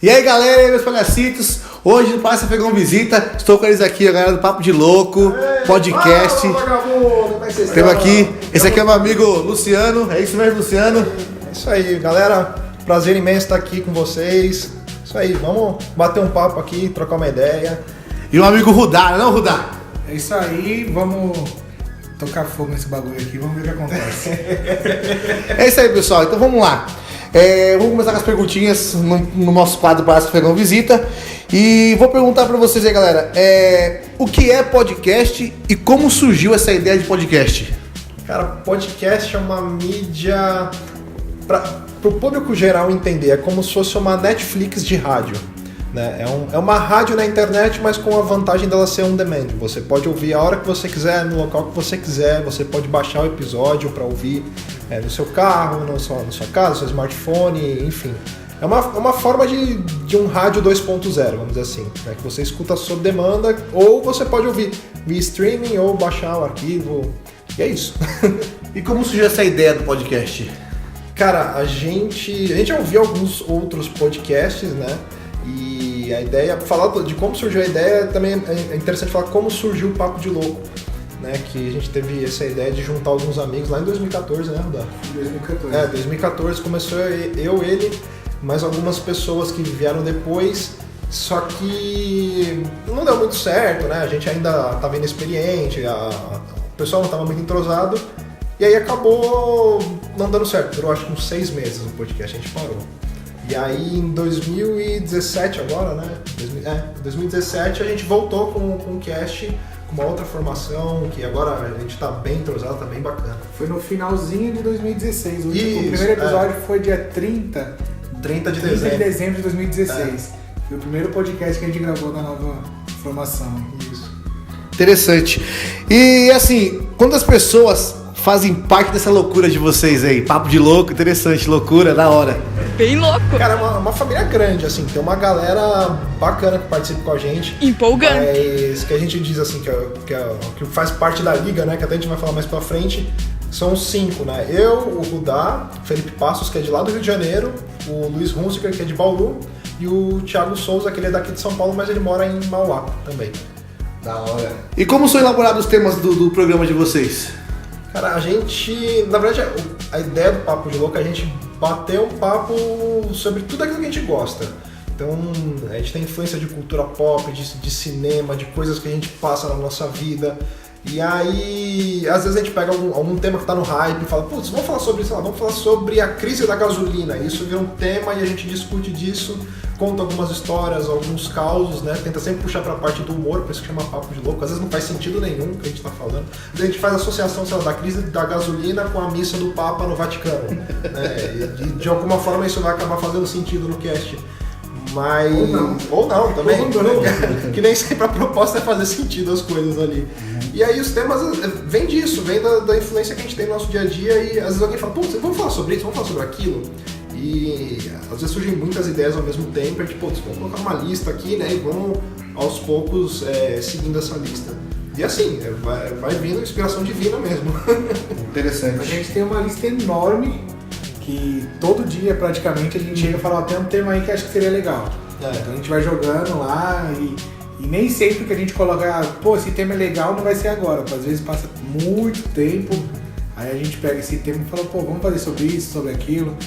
E aí galera, meus palhacitos, hoje no Palhaço Pegou Visita, estou com eles aqui, a galera do Papo de Louco, podcast. Temos aqui, esse aqui é meu amigo Luciano, é isso mesmo, Luciano? É isso aí, galera, prazer imenso estar aqui com vocês. Isso aí, vamos bater um papo aqui, trocar uma ideia. E o amigo Rudá, não Rudá? É isso aí, vamos tocar fogo nesse bagulho aqui, vamos ver o que acontece. É isso aí, pessoal, então vamos lá. Vamos começar com as perguntinhas no nosso quadro Palhaço Pegou Visita. E vou perguntar pra vocês aí, galera, o que é podcast e como surgiu essa ideia de podcast? Cara, podcast é uma mídia para o público geral entender, é como se fosse uma Netflix de rádio. Né? É uma rádio na internet, mas com a vantagem dela ser on demand. Você pode ouvir a hora que você quiser, no local que você quiser, você pode baixar o episódio para ouvir no seu carro, na sua casa, no seu smartphone, enfim. É uma forma de um rádio 2.0, vamos dizer assim, né? Que você escuta sob demanda, ou você pode ouvir via streaming ou baixar o arquivo, e é isso. E como surgiu essa ideia do podcast? Cara, a gente já ouviu alguns outros podcasts, né? E a ideia, falar de como surgiu a ideia, também é interessante falar como surgiu o Papo de Louco, né? Que a gente teve essa ideia de juntar alguns amigos lá em 2014, né, Rudá? 2014. 2014 começou ele, mais algumas pessoas que vieram depois, só que não deu muito certo, né? A gente ainda estava inexperiente, o pessoal não estava muito entrosado, e aí acabou não dando certo. Durou acho que uns 6 meses o podcast, a gente parou. E aí em 2017 agora, né? 2017 a gente voltou com o cast, com uma outra formação, que agora a gente tá bem entrosado, tá bem bacana. Foi no finalzinho de 2016, o Isso, primeiro episódio foi dia 30 de dezembro de 2016. Foi o primeiro podcast que a gente gravou da nova formação. Isso. Interessante. E assim, quantas pessoas fazem parte dessa loucura de vocês aí? Papo de louco, interessante, loucura, da hora. Bem louco. Cara, é uma família grande, assim, tem uma galera bacana que participa com a gente. Empolgante. Mas que a gente diz assim, que faz parte da liga, né? Que até a gente vai falar mais pra frente. São 5, né? Eu, o Rudá, Felipe Passos, que é de lá do Rio de Janeiro, o Luiz Hunziker, que é de Bauru, e o Thiago Souza, que ele é daqui de São Paulo, mas ele mora em Mauá também. Da hora. E como são elaborados os temas do programa de vocês? Cara, a gente, na verdade, a ideia do Papo de Louco é a gente bater um papo sobre tudo aquilo que a gente gosta. Então, a gente tem influência de cultura pop, de cinema, de coisas que a gente passa na nossa vida. E aí, às vezes a gente pega algum tema que tá no hype e fala, putz, vamos falar sobre isso, vamos falar sobre a crise da gasolina. Isso vira um tema e a gente discute disso, conta algumas histórias, alguns causos, né? Tenta sempre puxar pra parte do humor, por isso que chama Papo de Louco. Às vezes não faz sentido nenhum o que a gente tá falando. A gente faz associação, sei lá, da crise da gasolina com a missa do Papa no Vaticano. Né? E de alguma forma isso vai acabar fazendo sentido no cast. Mas... Ou não também. Que nem sempre a proposta é fazer sentido as coisas ali. E aí os temas vêm disso, vem da influência que a gente tem no nosso dia a dia, e às vezes alguém fala, putz, vamos falar sobre isso, vamos falar sobre aquilo. E às vezes surgem muitas ideias ao mesmo tempo, e tipo, putz, vamos colocar uma lista aqui, né, e vamos aos poucos seguindo essa lista. E assim, vai vindo inspiração divina mesmo. Interessante. A gente tem uma lista enorme, que todo dia praticamente a gente chega e fala, tem um tema aí que acho que seria legal. Então a gente vai jogando lá e nem sempre que a gente coloca, pô, esse tema é legal, não vai ser agora. Às vezes passa muito tempo, aí a gente pega esse tema e fala, pô, vamos fazer sobre isso, sobre aquilo.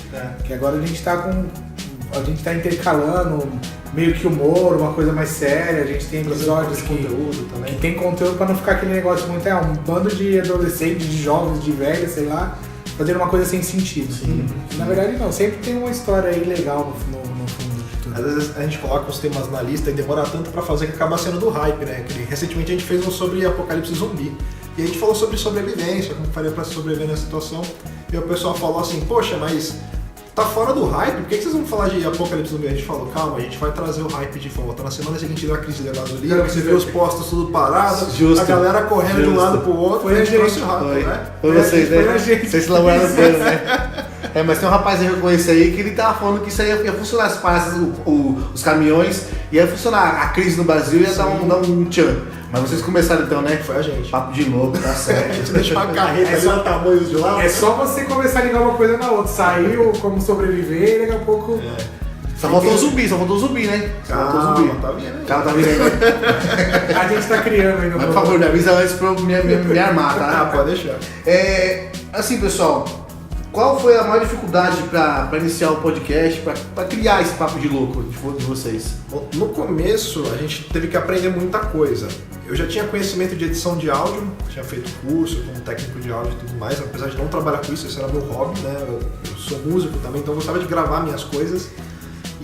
Que agora a gente tá intercalando meio que humor, uma coisa mais séria, a gente tem episódios que tem conteúdo pra não ficar aquele negócio muito, um bando de adolescentes, de jovens, de velhos, sei lá, fazendo uma coisa sem sentido. Na verdade não, sempre tem uma história aí legal no fundo de tudo. Às vezes a gente coloca os temas na lista e demora tanto pra fazer que acaba sendo do hype, né? Recentemente a gente fez um sobre apocalipse zumbi. E a gente falou sobre sobrevivência, como faria pra sobreviver nessa situação. E o pessoal falou assim, poxa, mas tá fora do hype, por que vocês vão falar de apocalipse zumbi? A gente falou, calma, a gente vai trazer o hype de volta. Na semana seguinte deu a crise da gasolina, você vê os postos tudo parados, a galera correndo de um lado pro outro, foi a gente trouxe o hype, né? Foi vocês, né? Foi a gente. Vocês elaboraram as coisas, né? Mas tem um rapaz aí que eu conheço aí que ele tava falando que isso aí ia funcionar, as praças, os caminhões, ia funcionar a crise no Brasil, ia dar um tchan. Mas vocês começaram então, né? Foi a gente. Papo de louco, tá certo. A gente deixou a carreta ali no tamanho de lá. É só você começar a ligar uma coisa na outra. Saiu, como sobreviver, e daqui a pouco Só faltou o zumbi, né? Só faltou o zumbi. Tá vindo aí. O cara tá vindo aí. A gente tá criando ainda. Mas, por favor, me avisa antes pra eu me armar, tá? Pode deixar. Assim, pessoal, qual foi a maior dificuldade pra iniciar o podcast, pra criar esse papo de louco de vocês? Bom, no começo, a gente teve que aprender muita coisa. Eu já tinha conhecimento de edição de áudio, tinha feito curso como técnico de áudio e tudo mais, apesar de não trabalhar com isso, esse era meu hobby, né? Eu sou músico também, então eu gostava de gravar minhas coisas.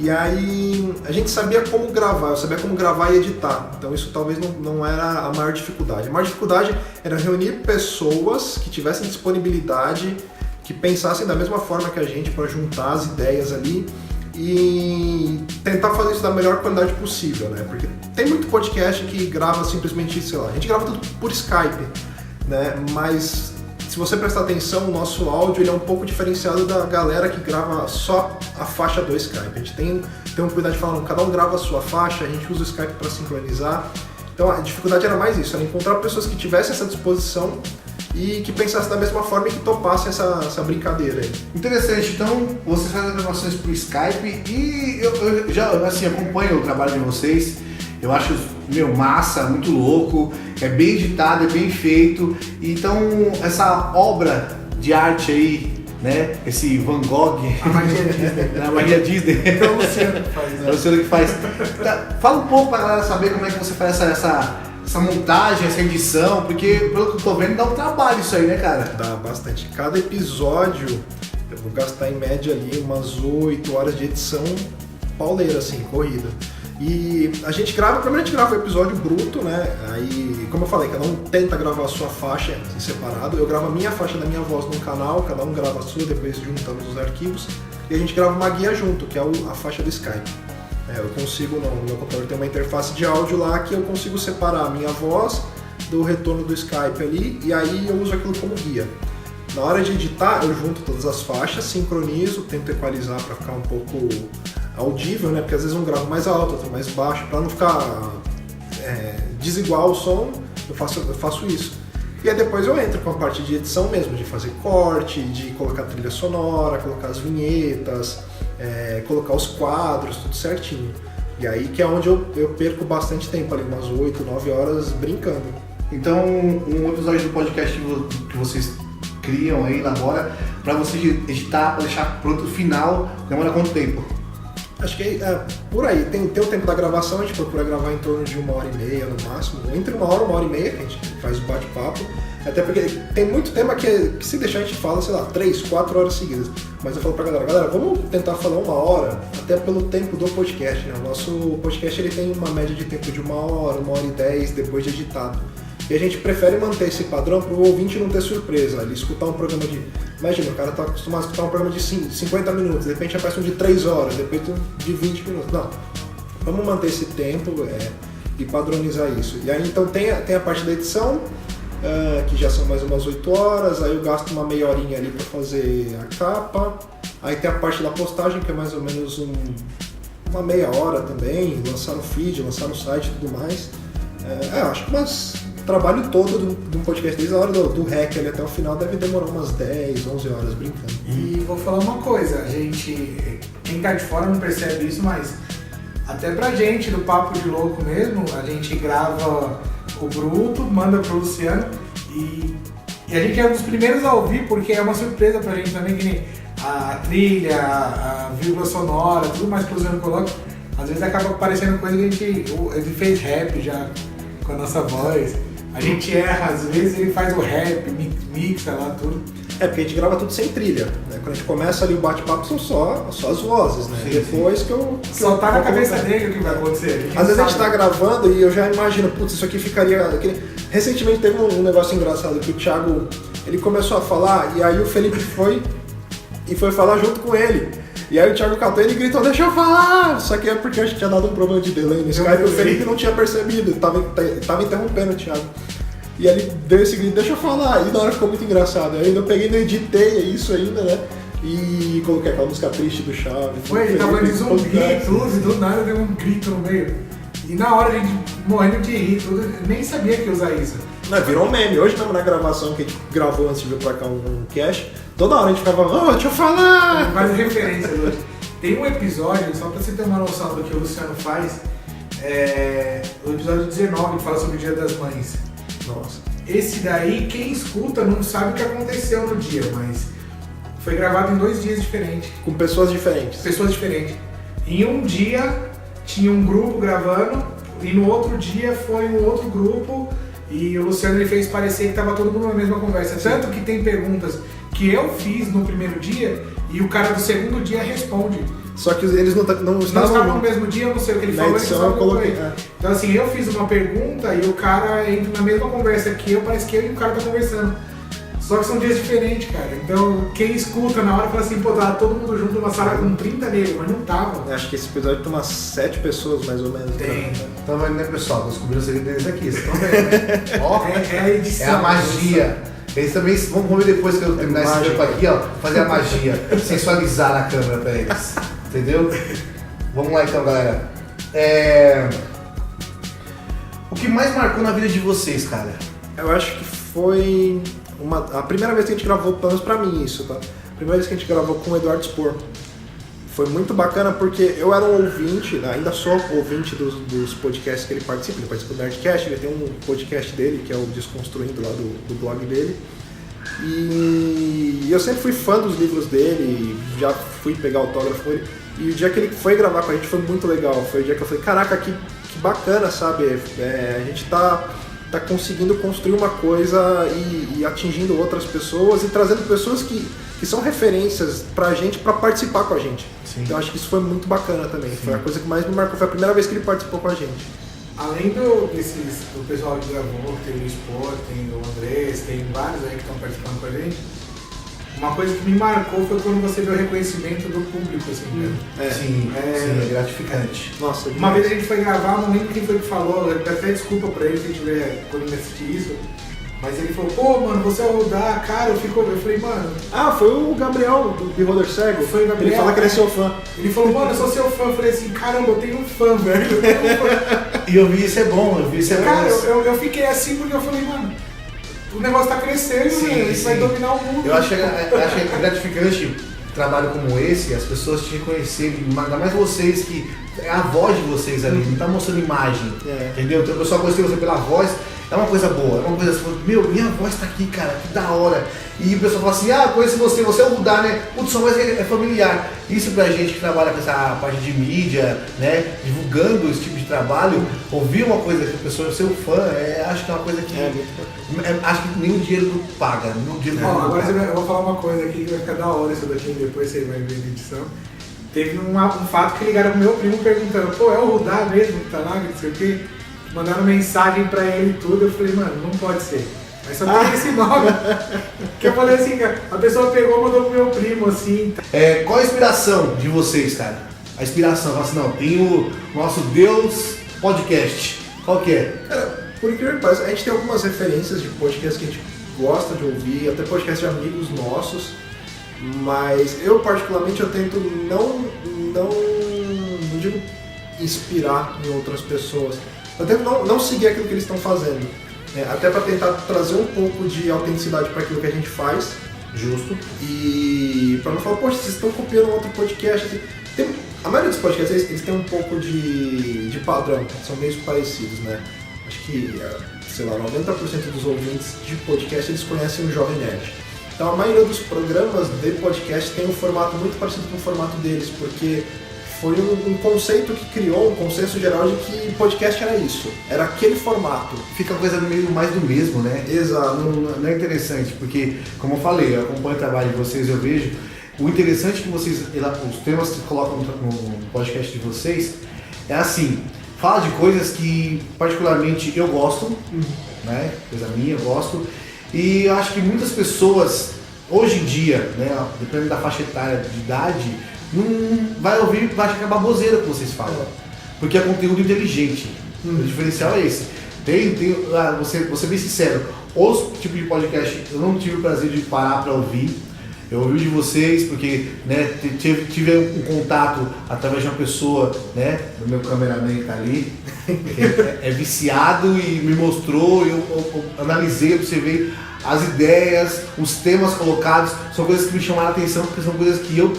E aí a gente sabia como gravar, eu sabia como gravar e editar, então isso talvez não era a maior dificuldade. A maior dificuldade era reunir pessoas que tivessem disponibilidade, que pensassem da mesma forma que a gente para juntar as ideias ali e tentar fazer isso da melhor qualidade possível, né? Porque tem muito podcast que grava simplesmente, sei lá, a gente grava tudo por Skype, né? Mas se você prestar atenção, o nosso áudio ele é um pouco diferenciado da galera que grava só a faixa do Skype. A gente tem um cuidado de falar, não, cada um grava a sua faixa, a gente usa o Skype para sincronizar. Então a dificuldade era mais isso, era encontrar pessoas que tivessem essa disposição e que pensassem da mesma forma e que topassem essa brincadeira aí. Interessante, então vocês fazem gravações por Skype e eu já assim, acompanho o trabalho de vocês, eu acho massa, muito louco, é bem editado, é bem feito, então essa obra de arte aí, né, esse Van Gogh, A magia Disney. a magia Disney, É o Luciano que faz, é o né? Luciano que faz. Fala um pouco pra galera saber como é que você faz essa montagem, essa edição, porque pelo que eu tô vendo dá um trabalho isso aí, né, cara? Dá bastante. Cada episódio eu vou gastar em média ali umas 8 horas de edição pauleira, assim, corrida. E a gente grava, primeiro a gente grava o episódio bruto, né? Aí, como eu falei, cada um tenta gravar a sua faixa em separado. Eu gravo a minha faixa da minha voz num canal, cada um grava a sua, depois juntamos os arquivos. E a gente grava uma guia junto, que é a faixa do Skype. Eu consigo, no meu computador tem uma interface de áudio lá que eu consigo separar a minha voz do retorno do Skype ali, e aí eu uso aquilo como guia. Na hora de editar, eu junto todas as faixas, sincronizo, tento equalizar para ficar um pouco audível, né? Porque às vezes um gravo mais alto, outro mais baixo, para não ficar desigual o som, eu faço isso. E aí depois eu entro com a parte de edição mesmo, de fazer corte, de colocar trilha sonora, colocar as vinhetas, colocar os quadros, tudo certinho. E aí que é onde eu perco bastante tempo ali, umas 8, 9 horas brincando. Então, um episódio do podcast que vocês criam aí, elabora, pra você editar, pra deixar pronto o final, demora quanto tempo? Acho que por aí, tem o tempo da gravação, a gente procura gravar em torno de 1h30 no máximo, entre 1 hora e 1h30 que a gente faz o bate-papo, até porque tem muito tema que se deixar a gente fala, sei lá, 3, 4 horas seguidas, mas eu falo pra galera, vamos tentar falar 1 hora, até pelo tempo do podcast, né? O nosso podcast ele tem uma média de tempo de 1 hora, 1h10 depois de editado. E a gente prefere manter esse padrão para o ouvinte não ter surpresa, ele escutar um programa de... Imagina, o cara tá acostumado a escutar um programa de 50 minutos, de repente aparece um de 3 horas, de repente um de 20 minutos. Não, vamos manter esse tempo e padronizar isso. E aí então tem a parte da edição, que já são mais umas 8 horas, aí eu gasto uma meia horinha ali para fazer a capa, aí tem a parte da postagem, que é mais ou menos uma meia hora também, lançar no feed, lançar no site e tudo mais. Acho que trabalho todo de um podcast, desde a hora do rec ali até o final, deve demorar umas 10, 11 horas brincando. E vou falar uma coisa, quem tá de fora não percebe isso, mas até pra gente, do Papo de Louco mesmo, a gente grava o bruto, manda pro Luciano e a gente é um dos primeiros a ouvir, porque é uma surpresa pra gente também, que nem a trilha, a vírgula sonora, tudo mais que o Luciano coloca, às vezes acaba aparecendo coisa que ele fez rap já com a nossa voz. A gente erra, às vezes ele faz o rap, mixa lá tudo. Porque a gente grava tudo sem trilha, né? Quando a gente começa ali o bate-papo são só as vozes, né? Sim, depois que eu... Só tá na cabeça dele o que vai acontecer. Às vezes a gente tá gravando e eu já imagino, putz, isso aqui ficaria... Recentemente teve um negócio engraçado que o Thiago, ele começou a falar e aí o Felipe foi falar junto com ele. E aí o Thiago catou ele e gritou, deixa eu falar! Só que é porque a gente tinha dado um problema de delay no Skype e o Felipe não tinha percebido, tava interrompendo o Thiago. E ele deu esse grito, deixa eu falar, e na hora ficou muito engraçado. Aí eu peguei e não editei isso ainda, né? E coloquei aquela música triste do Chaves. Foi, ele tava de zumbi e tudo, e do nada deu um grito no meio. E na hora a gente morrendo de rir, tudo, eu nem sabia que ia usar isso. Não, virou um meme. Hoje mesmo na gravação que a gente gravou antes de vir pra cá um cast, toda hora a gente ficava, deixa eu falar! Quase referência hoje. Tem um episódio, só pra você ter uma noção do que o Luciano faz, o episódio 19, que fala sobre o Dia das Mães. Nossa. Esse daí, quem escuta não sabe o que aconteceu no dia, mas foi gravado em 2 dias diferentes. Com pessoas diferentes. Pessoas diferentes. Em um dia tinha um grupo gravando e no outro dia foi um outro grupo e o Luciano ele fez parecer que estava todo mundo na mesma conversa. Tanto que tem perguntas que eu fiz no primeiro dia e o cara do segundo dia responde. Só que eles não estavam no mesmo dia, eu não sei o que ele falou, ele só coloquei. Então assim, eu fiz uma pergunta e o cara entra na mesma conversa que eu, parece que eu e o cara tá conversando. Só que são dias diferentes, cara. Então quem escuta na hora fala assim, pô, tava todo mundo junto numa sala com 30 negros, mas não tava. Acho que esse episódio tem umas 7 pessoas mais ou menos. Tem. Então, né, pessoal, descobriram o segredo deles aqui, vocês estão vendo, né? Ó, É a edição. é a magia. Eles também vamos ver depois que eu terminar esse tempo aqui, ó, fazer a magia, sensualizar a câmera pra eles. Entendeu? Vamos lá então, galera. O que mais marcou na vida de vocês, cara? Eu acho que foi a primeira vez que a gente gravou, pelo menos pra mim isso, tá? A primeira vez que a gente gravou com o Eduardo Spor. Foi muito bacana porque eu era um ouvinte, ainda sou ouvinte dos podcasts que ele participa do Nerdcast, ele tem um podcast dele, que é o Desconstruindo, lá do blog dele. E eu sempre fui fã dos livros dele, já fui pegar autógrafo com ele. E o dia que ele foi gravar com a gente foi muito legal. Foi o dia que eu falei, caraca, que bacana, sabe? A gente tá conseguindo construir uma coisa e atingindo outras pessoas e trazendo pessoas que são referências pra gente, pra participar com a gente. Sim. Então acho que isso foi muito bacana também. Sim. Foi a coisa que mais me marcou, foi a primeira vez que ele participou com a gente. Além do pessoal que gravou, que tem o Sport, tem o Andrés, tem vários aí que estão participando com a gente, uma coisa que me marcou foi quando você vê o reconhecimento do público, assim, cara. Sim, é gratificante. Nossa, Uma vez a gente foi gravar, não lembro quem foi que falou, eu peço até desculpa pra ele se tiver, quando ele assistir isso, mas ele falou, pô, mano, você é o Rudá, cara, eu falei, mano... Ah, foi o Gabriel, do Beholder Cego. Foi o Gabriel, ele fala que ele é seu fã. Ele falou, mano, eu sou seu fã. Eu falei assim, caramba, eu tenho um fã, velho. Eu tenho um fã. E eu vi isso é bom, Cara, eu fiquei assim porque eu falei, mano, o negócio tá crescendo, velho, isso vai dominar o mundo. Eu acho gratificante um trabalho como esse, as pessoas te reconhecerem, ainda mais vocês que é a voz de vocês ali, não tá mostrando imagem, entendeu? Então o pessoal conhece você pela voz, é uma coisa boa, é uma coisa assim, meu, minha voz tá aqui, cara, que da hora. E o pessoal fala assim, ah, conheço você é o Rudá, né? Putz, sua voz é familiar. Isso pra gente que trabalha com essa parte de mídia, né, divulgando esse tipo de trabalho, ouvir uma coisa que a pessoa é seu fã, acho que é uma coisa que acho que nem o dinheiro não paga, Agora eu vou falar uma coisa aqui que vai ficar da hora isso daqui, depois você vai ver na edição. Teve um fato que ligaram pro meu primo perguntando, pô, é o Rudá mesmo que tá lá, não sei o quê? Mandaram mensagem pra ele e tudo, eu falei, mano, não pode ser. Mas só tem esse nome. Que eu falei assim, cara, a pessoa pegou e mandou pro meu primo, assim. Qual a inspiração de vocês, cara? A inspiração, fala assim, não, tem o nosso Deus Podcast. Qual que é? Cara, por incrível que pareça, a gente tem algumas referências de podcasts que a gente gosta de ouvir, até podcasts de amigos nossos, mas eu particularmente eu tento não digo inspirar em outras pessoas. Eu tento não seguir aquilo que eles estão fazendo. Até para tentar trazer um pouco de autenticidade para aquilo que a gente faz. Justo. E para não falar, poxa, vocês estão copiando outro podcast. Assim. A maioria dos podcasts, eles têm um pouco de padrão, são meio parecidos, né? Acho que, sei lá, 90% dos ouvintes de podcast, eles conhecem o Jovem Nerd. Então a maioria dos programas de podcast tem um formato muito parecido com o formato deles, porque foi um conceito que criou, um consenso geral de que podcast era isso, era aquele formato. Fica uma coisa meio mais do mesmo, né? Exato. Não é interessante, porque, como eu falei, eu acompanho o trabalho de vocês, eu vejo, o interessante que vocês, os temas que colocam no podcast de vocês, é assim, fala de coisas que particularmente eu gosto, né? Coisa minha, eu gosto, e eu acho que muitas pessoas, hoje em dia, né, dependendo da faixa etária de idade, não vai ouvir, vai achar que é baboseira que vocês falam. Porque é conteúdo inteligente. O diferencial é esse. Vou ser bem sincero, os tipos de podcast eu não tive o prazer de parar para ouvir. Eu ouvi de vocês porque, né, tive um contato através de uma pessoa, né, do meu cameraman que tá ali, que é viciado e me mostrou, eu analisei, observei as ideias, os temas colocados, são coisas que me chamaram a atenção porque são coisas que eu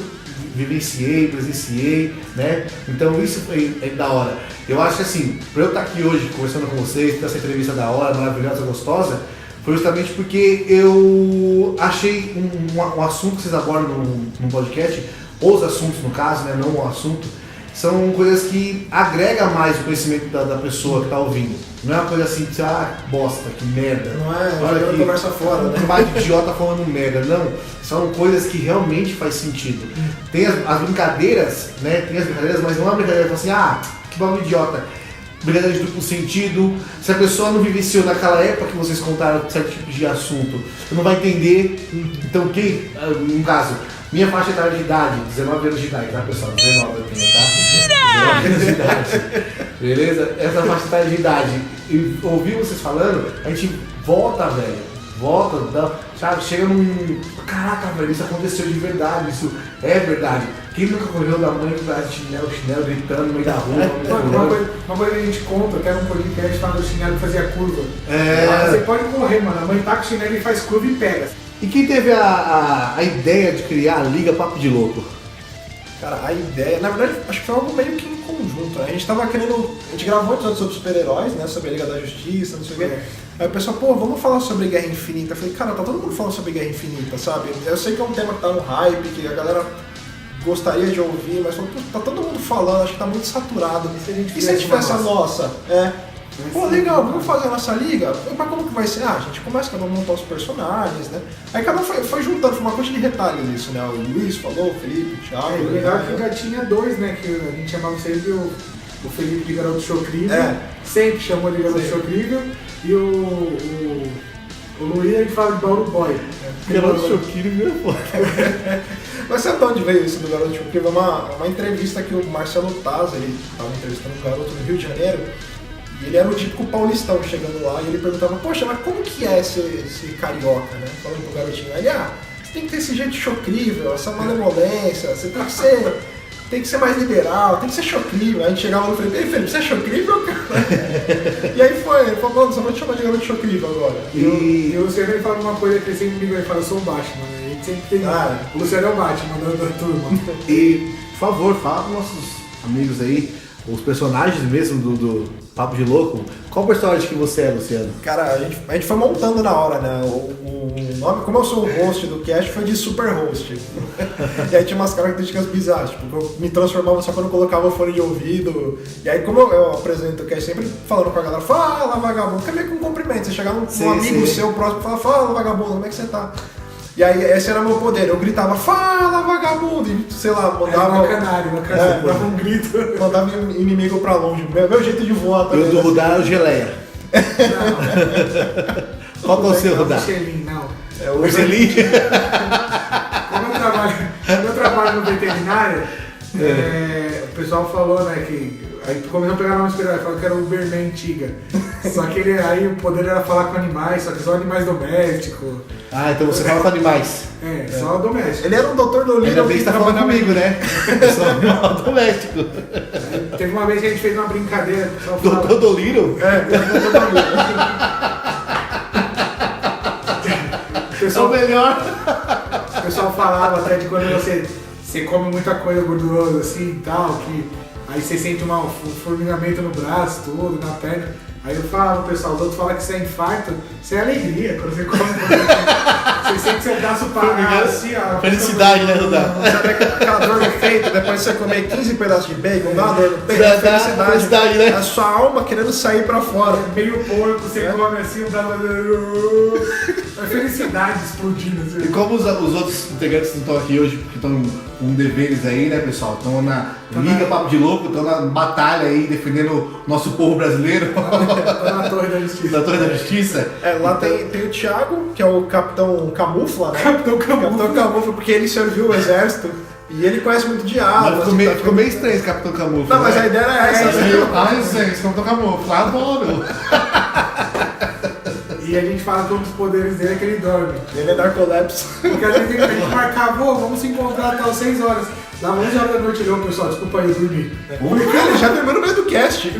vivenciei, presenciei, né? Então isso é da hora. Eu acho que assim, pra eu estar aqui hoje conversando com vocês, ter essa entrevista da hora, maravilhosa, gostosa, foi justamente porque eu achei um assunto que vocês abordam no podcast, os assuntos no caso, né? Não o assunto, são coisas que agregam mais o conhecimento da pessoa que está ouvindo. Não é uma coisa assim que você, bosta, que merda. Não é, olha que conversa fora, né? Um bar de idiota falando merda. Não, são coisas que realmente faz sentido. Tem as brincadeiras, né? Tem as brincadeiras, mas não é uma brincadeira que fala assim, que bagulho idiota. Brincadeira de duplo sentido. Se a pessoa não vivenciou naquela época que vocês contaram certo tipo de assunto, você não vai entender. Então quem, no caso, minha faixa etária de idade, 19 anos de idade, tá pessoal? 19 eu tenho, tá? 19 anos de idade. Beleza? Essa faixa etária de idade. E ouvir vocês falando, a gente volta, velho. Volta, sabe? Chega num. Caraca, velho, isso aconteceu de verdade, isso é verdade. Quem nunca correu da mãe com o chinelo, gritando no meio da rua? Uma coisa que a gente conta, até num podcast, fala do chinelo que fazia curva. É. Você pode correr, mano. A mãe tá com o chinelo e faz curva e pega. E quem teve a ideia de criar a Liga Papo de Louco? Cara, a ideia, na verdade, acho que foi algo meio que em conjunto. Né? A gente tava querendo. A gente gravou um episódio sobre super-heróis, né? Sobre a Liga da Justiça, não sei o quê. Aí o pessoal, vamos falar sobre Guerra Infinita. Eu falei, cara, tá todo mundo falando sobre Guerra Infinita, sabe? Eu sei que é um tema que tá no hype, que a galera gostaria de ouvir, mas tá todo mundo falando, acho que tá muito saturado. E se a gente tivesse a nossa? Pô, legal, vamos fazer a nossa liga? Mas como que vai ser? A gente começa cada um a montar os personagens, né? Aí cada um foi juntando, foi uma coisa de retalhos isso, né? O Luiz falou, o Felipe, o Thiago. O legal é que já tinha dois, né? Que a gente chamava sempre o Felipe de Garoto Chocrível, sempre chamou de Garoto Chocrível, e o Luiz a gente fala de Bauru Boy. Garoto Chocrível, pô. Mas sabe de onde veio isso do Garoto Chocrível? Uma entrevista que o Marcelo Taz, ele estava entrevistando um garoto no Rio de Janeiro, e ele era o típico paulistão chegando lá, e ele perguntava, poxa, mas como que é esse carioca, né? Falando pro garotinho, ele, você tem que ter esse jeito chocrível, essa malemolência, você tem que ser mais liberal, tem que ser chocrível. Aí a gente chegava no Felipe, Felipe, você é chocrível, cara? E aí ele falou, você vai te chamar de garoto chocrível agora. E o Luciano ele fala uma coisa que ele sempre me fala, eu sou o Batman, né? A gente sempre tem. O Luciano é o Batman da turma. E, por favor, fala para nossos amigos aí, os personagens mesmo do Papo de Louco. Qual personagem que você é, Luciano? Cara, a gente foi montando na hora, né? O nome, como eu sou o host do cast, foi de super host. E aí tinha umas características bizarras, tipo, eu me transformava só quando eu colocava o fone de ouvido. E aí como eu apresento o cast sempre falando com a galera, fala vagabundo, que é meio que um cumprimento. Você chegar num amigo seu próximo e fala vagabundo, como é que você tá? E aí esse era o meu poder, eu gritava, fala vagabundo, e sei lá, mandava... Dava um grito. Mandava inimigo pra longe, meu jeito de voar também. Eu do Rudá é o Geleia. Qual que é o seu, Rudá? O Michelin, não. É o Michelin? Como eu trabalho no veterinário, o pessoal falou, né, que... Aí começou a pegar nome inspirado, falou que era o Uberman antiga. Só que aí o poder era falar com animais, só que só animais domésticos. Então você fala com animais. Só doméstico. Ele era um doutor do livro. Ainda bem que você tá falando comigo, né? Eu sou animal doméstico. Teve uma vez que a gente fez uma brincadeira. Doutor do Little? Doutor do livro. É o melhor. O pessoal falava até de quando você come muita coisa gordurosa assim e tal, que aí você sente um formigamento no braço, tudo, na perna. Aí eu falava, pessoal, os outros falam que isso é infarto, isso é alegria quando você come. Você sente que seu braço parar assim, ó. Felicidade, né, Rudá? Sabe aquela dor no peito, depois você comer 15 pedaços de bacon, dá uma dor no peito, é felicidade, né? A sua alma querendo sair pra fora. Meio porco, você come assim, o braço... É felicidade explodindo. Assim. E como os outros integrantes não estão aqui hoje, porque estão com deveres aí, né, pessoal? Estão na Liga Papo de Louco, estão na batalha aí, defendendo o nosso povo brasileiro. Na Torre da Justiça. Na Torre da Justiça. Lá tem o Thiago, que é o Capitão Camufla, né? Capitão Camufla, porque ele serviu o exército. E ele conhece muito de armas. Ficou meio estranho esse Capitão Camufla. Não, mas a ideia era essa. Esse Capitão Camufla, adoro. E a gente fala que um dos poderes dele é que ele dorme. Ele é narcolepsia. Porque a gente marcava, vamos se encontrar até às 6 horas. Dá 11 horas da noite, não, pessoal, desculpa aí, eu dormi. Ele já dormiu no meio do cast.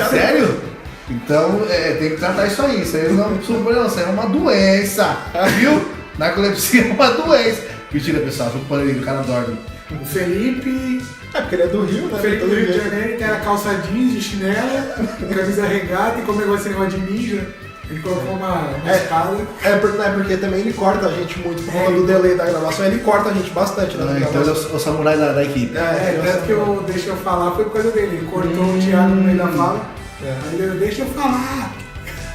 Sério? Então, tem que tratar isso aí. Isso aí não é problema, isso aí é uma doença. Viu? Narcolepsia é uma doença. Mentira, pessoal, só o cara dorme. O Felipe. Porque ele é do Rio, né? O Felipe do Rio de Janeiro tem a calça jeans de chinela, camisa regata e como esse negócio de ninja. Ele colocou uma escala. Porque também ele corta a gente muito por conta do delay da gravação, ele corta a gente bastante na Então ele é o samurai da equipe. Tanto que eu deixa eu falar foi por causa dele. Ele cortou o Thiago no meio da fala. Aí ele deixa eu falar.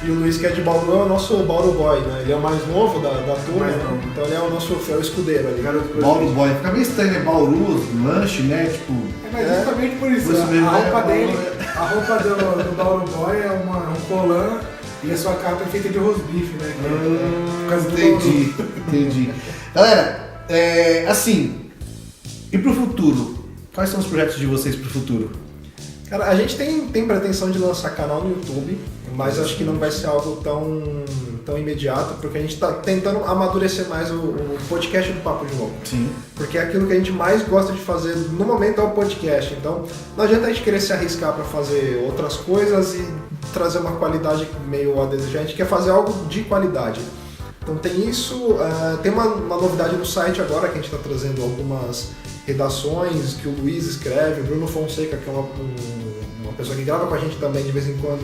E o Luiz, que é de Bauru, é o nosso Bauru Boy, né? Ele é o mais novo da turma, então ele é o nosso escudeiro ali. Bauru Boy. Fica meio estranho, né? Bauru, lanche, né? Tipo... Mas justamente por isso. A roupa do Bauru Boy é um colã e a sua capa é feita de rosbife, né? Entendi. Galera, assim, e pro futuro? Quais são os projetos de vocês pro futuro? Cara, a gente tem pretensão de lançar canal no YouTube, mas acho que não vai ser algo tão imediato, porque a gente está tentando amadurecer mais o podcast do Papo de Louco. Sim. Porque é aquilo que a gente mais gosta de fazer no momento é o podcast. Então, não adianta a gente querer se arriscar para fazer outras coisas e trazer uma qualidade meio a desejar. A gente quer fazer algo de qualidade. Então tem isso, tem uma novidade no site agora que a gente está trazendo algumas redações que o Luiz escreve, o Bruno Fonseca, que é uma pessoa que grava com a gente também de vez em quando,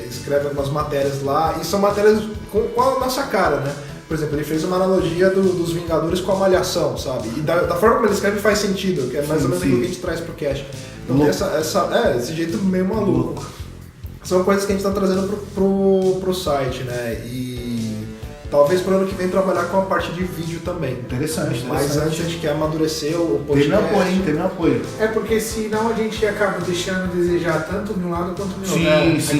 escreve algumas matérias lá, e são matérias com a nossa cara, né? Por exemplo, ele fez uma analogia dos Vingadores com a Malhação, sabe? E da forma como ele escreve faz sentido, que é mais ou menos aquilo que a gente traz pro cast. Então tem esse jeito meio maluco. São coisas que a gente está trazendo pro site, né? E talvez pro ano que vem trabalhar com a parte de vídeo também. Interessante. Mas antes a gente quer amadurecer o podcast. Tem meu apoio. Porque senão a gente acaba deixando a desejar tanto de um lado quanto do outro. Sim,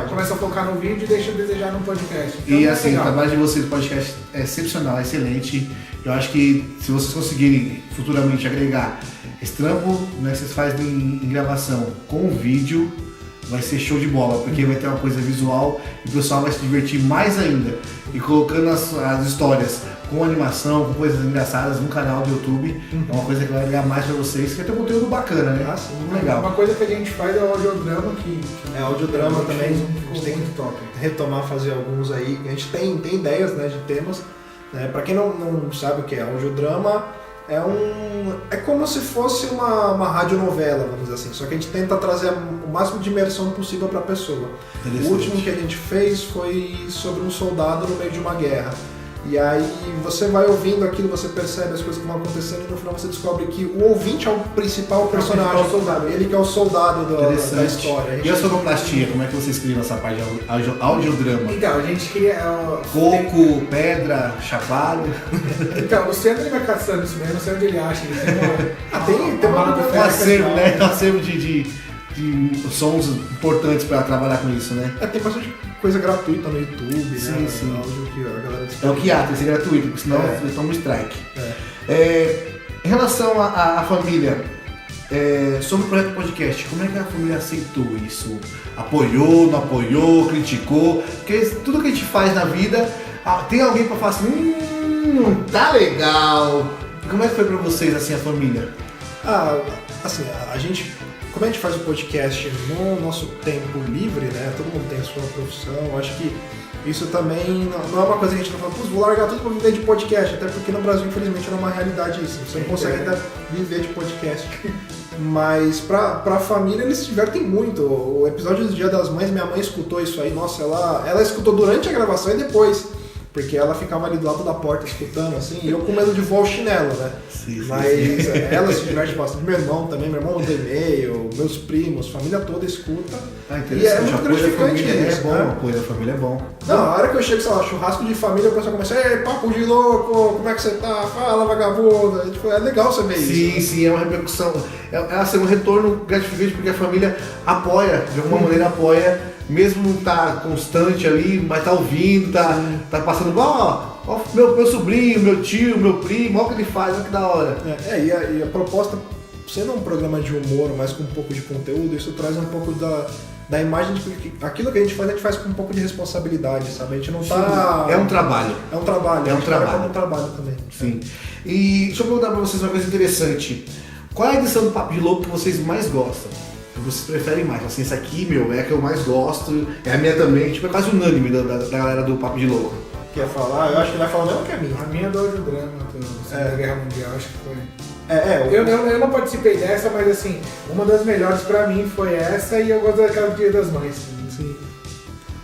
Começa a focar no vídeo e deixa a desejar no podcast. Então, e assim, o trabalho de vocês no podcast é excepcional, é excelente. Eu acho que se vocês conseguirem futuramente agregar esse trampo, né, que vocês fazem em gravação com o vídeo, vai ser show de bola, porque vai ter uma coisa visual e o pessoal vai se divertir mais ainda. E colocando as histórias com animação, com coisas engraçadas no canal do YouTube, é uma coisa que vai agregar mais pra vocês, que vai ter um conteúdo bacana, né? Muito legal. Uma coisa que a gente faz é o audiodrama, audiodrama também, a gente tem que retomar, fazer alguns aí. A gente tem ideias, né, de temas. Né? Pra quem não sabe o que é audiodrama, é como se fosse uma radionovela, vamos dizer assim, só que a gente tenta trazer o máximo de imersão possível para a pessoa. O último que a gente fez foi sobre um soldado no meio de uma guerra. E aí você vai ouvindo aquilo, você percebe as coisas que vão acontecendo e no final você descobre que o ouvinte é o principal personagem, ele que é o soldado da história. E a sonoplastia, como é que você escreve essa parte de audiodrama? Então, a gente queria... Coco, pedra, chapada... Então, o Luciano ele vai caçando isso mesmo, não sei onde ele acha, ele tem uma acervo, né? Um acervo de sons importantes para trabalhar com isso, né? Tem bastante coisa gratuita no YouTube, né? Sim. Áudio que a galera é o que há, tem que ser gratuito, porque senão eles tomam strike. Em relação à família, sobre o projeto podcast, como é que a família aceitou isso? Apoiou, não apoiou, criticou? Porque tudo que a gente faz na vida, tem alguém para falar assim, tá legal. Como é que foi para vocês, assim, a família? Assim, como a gente faz o podcast no nosso tempo livre, né? Todo mundo tem a sua profissão, acho que isso também não é uma coisa que a gente não fala, vou largar tudo pra viver de podcast, até porque no Brasil, infelizmente, não é uma realidade isso. Você não consegue até viver de podcast. Mas pra família, eles se divertem muito. O episódio do Dia das Mães, minha mãe escutou isso aí, nossa, ela escutou durante a gravação e depois. Porque ela ficava ali do lado da porta escutando, assim, e eu com medo de voar o chinelo, né? Mas ela se diverte bastante. Meu irmão também, meu irmão manda e-mail, meus primos, família toda escuta. Interessante. E é muito gratificante isso, bom, o apoio da família é bom. Não, a hora que eu chego, sei lá, churrasco de família, o pessoal começa, ei, papo de louco, como é que você tá? Fala, vagabundo. Tipo, é legal você ver isso. Sim, é uma repercussão. É um retorno gratificante, porque a família apoia, de alguma maneira apoia. Mesmo não tá constante ali, mas tá ouvindo, tá passando, ó, meu sobrinho, meu tio, meu primo, olha o que ele faz, olha que da hora. E a proposta, sendo um programa de humor, mas com um pouco de conteúdo, isso traz um pouco da imagem de que aquilo que a gente faz com um pouco de responsabilidade, sabe? A gente não tá... É um trabalho. É um trabalho. É um trabalho. Como um trabalho também. Sim. E deixa eu perguntar pra vocês uma coisa interessante. Qual é a edição do Papo de Louco que vocês mais gostam? Vocês preferem mais? Assim, essa aqui, é a que eu mais gosto, é a minha também, tipo, é quase unânime da galera do Papo de Louco. quer falar. Eu acho que ele vai falar mesmo que é minha. A minha é do audiodrama, da Guerra Mundial, acho que foi. Eu não participei dessa, mas assim, uma das melhores pra mim foi essa e eu gosto daquela do Dia das Mães. Assim.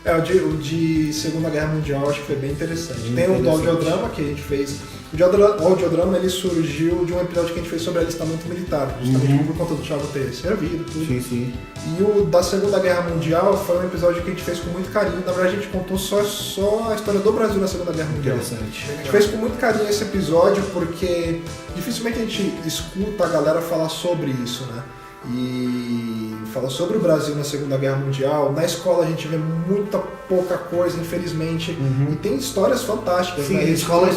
O de Segunda Guerra Mundial acho que foi bem interessante. Tem o do audiodrama que a gente fez. O audiodrama ele surgiu de um episódio que a gente fez sobre alistamento militar, justamente por conta do Thiago ter servido, tudo. Sim, sim. E o da Segunda Guerra Mundial foi um episódio que a gente fez com muito carinho. Na verdade, a gente contou só a história do Brasil na Segunda Guerra Mundial. Interessante. A gente fez com muito carinho esse episódio porque dificilmente a gente escuta a galera falar sobre isso, né? E falar sobre o Brasil na Segunda Guerra Mundial. Na escola a gente vê muita pouca coisa, infelizmente. E tem histórias fantásticas. Sim, né? a escola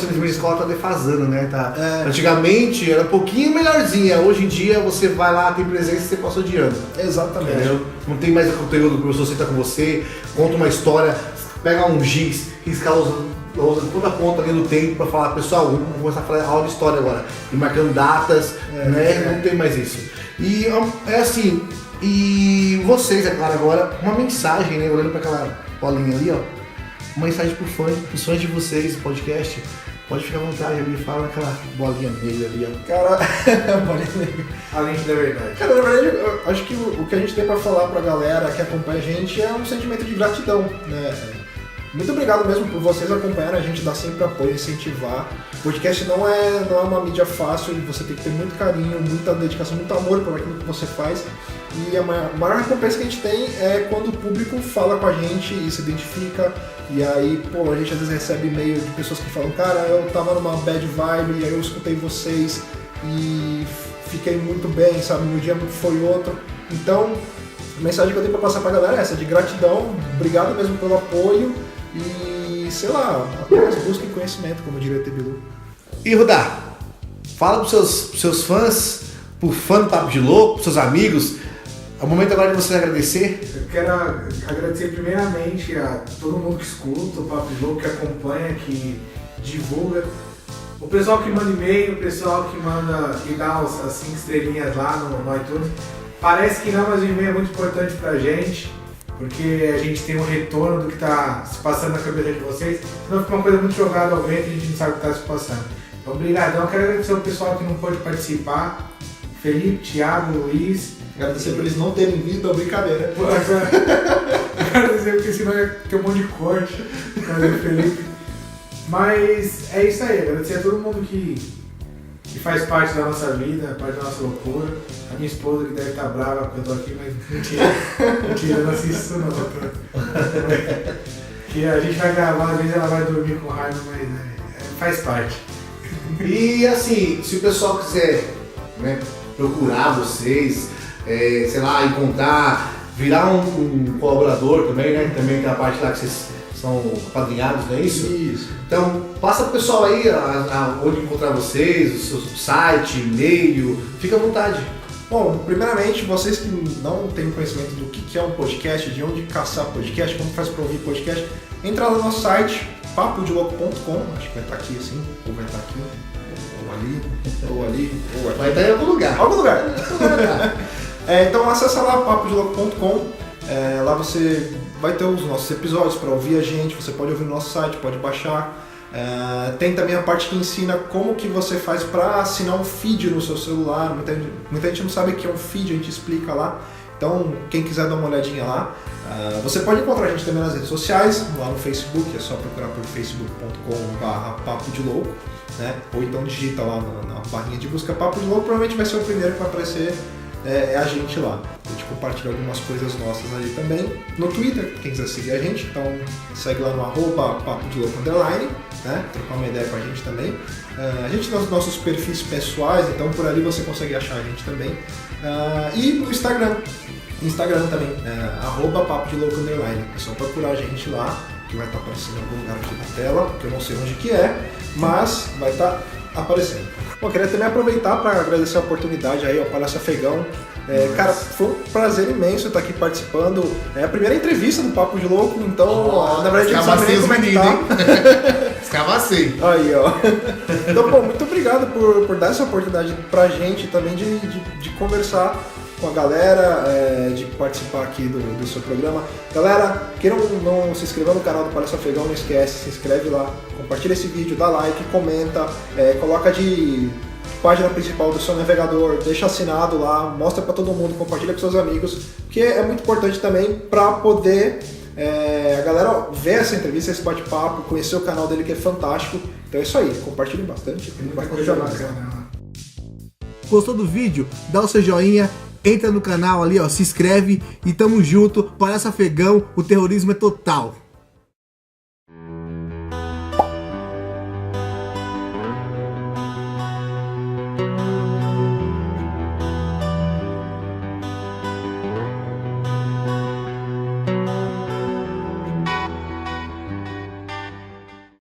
tá defasando, né? Antigamente era um pouquinho melhorzinha. Hoje em dia você vai lá, tem presença e você passou de ano. Exatamente. Entendeu? Não tem mais o conteúdo, o professor senta com você, conta uma história, pega um giz, risca toda a ponta ali do tempo pra falar, pessoal, vamos começar a falar aula de história agora. E marcando datas, né? Não tem mais isso. E é assim, e vocês, é claro, agora, uma mensagem, né? Olhando pra aquela bolinha ali, ó. Uma mensagem pros fãs de vocês, podcast. Pode ficar à vontade ali, fala naquela bolinha negra ali, ó. Cara, bolinha negra. A lente da verdade. Cara, na verdade, eu acho que o que a gente tem pra falar pra galera que acompanha a gente é um sentimento de gratidão, né? Muito obrigado mesmo por vocês acompanharem, a gente dá sempre apoio, incentivar. O podcast não é uma mídia fácil, você tem que ter muito carinho, muita dedicação, muito amor por aquilo que você faz. E a maior recompensa que a gente tem é quando o público fala com a gente e se identifica. E aí, pô, a gente às vezes recebe e-mail de pessoas que falam, cara, eu tava numa bad vibe e aí eu escutei vocês e fiquei muito bem, sabe, meu dia foi outro. Então, a mensagem que eu tenho pra passar pra galera é essa, de gratidão, obrigado mesmo pelo apoio. E, sei lá, apenas busquem conhecimento, como diria Tebilu. E Rudá, fala pros seus fãs, pro fã do Papo de Louco, pros seus amigos. É o momento agora de você agradecer. Eu quero agradecer primeiramente a todo mundo que escuta o Papo de Louco, que acompanha, que divulga. O pessoal que manda e-mail, o pessoal que dá as 5 estrelinhas lá no iTunes. Parece que não, mas o e-mail é muito importante pra gente. Porque a gente tem um retorno do que está se passando na cabeça de vocês, senão fica uma coisa muito jogada ao vento e a gente não sabe o que está se passando. Então, obrigadão. Quero agradecer ao pessoal que não pôde participar, Felipe, Thiago, Luiz. Agradecer por eles não terem vindo a brincadeira. Agradecer porque senão ia ter um monte de corte. Cadê Felipe? Mas é isso aí, agradecer a todo mundo que faz parte da nossa vida, parte da nossa loucura. A minha esposa que deve estar brava porque eu tô aqui, mas mentira, eu não assisto isso não. Que a gente vai gravar, às vezes ela vai dormir com raiva, mas faz parte. E assim, se o pessoal quiser, né, procurar vocês, sei lá, encontrar, virar um colaborador também, né? Também tem a parte lá que vocês são apadrinhados, não é isso? Isso. Então, passa pro pessoal aí onde encontrar vocês, o seu site, e-mail, fica à vontade. Bom, primeiramente, vocês que não têm conhecimento do que é um podcast, de onde caçar podcast, como faz para ouvir podcast, entra lá no nosso site, papodelouco.com, acho que vai estar aqui assim, ou vai estar aqui, ou ali. Vai estar em algum lugar. Algum lugar. Então acessa lá, papodelouco.com, lá você vai ter os nossos episódios para ouvir a gente, você pode ouvir no nosso site, pode baixar. Tem também a parte que ensina como que você faz para assinar um feed no seu celular. Muita gente não sabe o que é um feed, a gente explica lá. Então, quem quiser dar uma olhadinha lá. Você pode encontrar a gente também nas redes sociais, lá no Facebook, é só procurar por facebook.com/papo de louco, né? Ou então digita lá na barrinha de busca Papo de Louco, provavelmente vai ser o primeiro que vai aparecer. É a gente lá. A gente compartilha algumas coisas nossas ali também. No Twitter, quem quiser seguir a gente, então segue lá no @papodelouco_, né? Trocar uma ideia com a gente também. A gente tem os nossos perfis pessoais, então por ali você consegue achar a gente também. E no Instagram também, @papodelouco_. É só procurar a gente lá, que vai estar aparecendo em algum lugar aqui na tela, que eu não sei onde que é, mas vai estar aparecendo. Bom, queria também aproveitar para agradecer a oportunidade aí ao Palhaço Afegão. Cara, foi um prazer imenso estar aqui participando. É a primeira entrevista do Papo de Louco, então, na verdade, a gente sabe nem como é que tá. Escavacei. Aí, ó. Então, pô, muito obrigado por dar essa oportunidade pra gente também de conversar com a galera, de participar aqui do seu programa. Galera, queiram não se inscrever no canal do Palestra Afegão, não esquece, se inscreve lá, compartilha esse vídeo, dá like, comenta, coloca de página principal do seu navegador, deixa assinado lá, mostra para todo mundo, compartilha com seus amigos, que é muito importante também para poder a galera ver essa entrevista, esse bate-papo, conhecer o canal dele que é fantástico. Então é isso aí, compartilhem bastante. Gostou do vídeo? Dá o seu joinha, entra no canal ali, ó, se inscreve e tamo junto. Palestra Afegão, o terrorismo é total.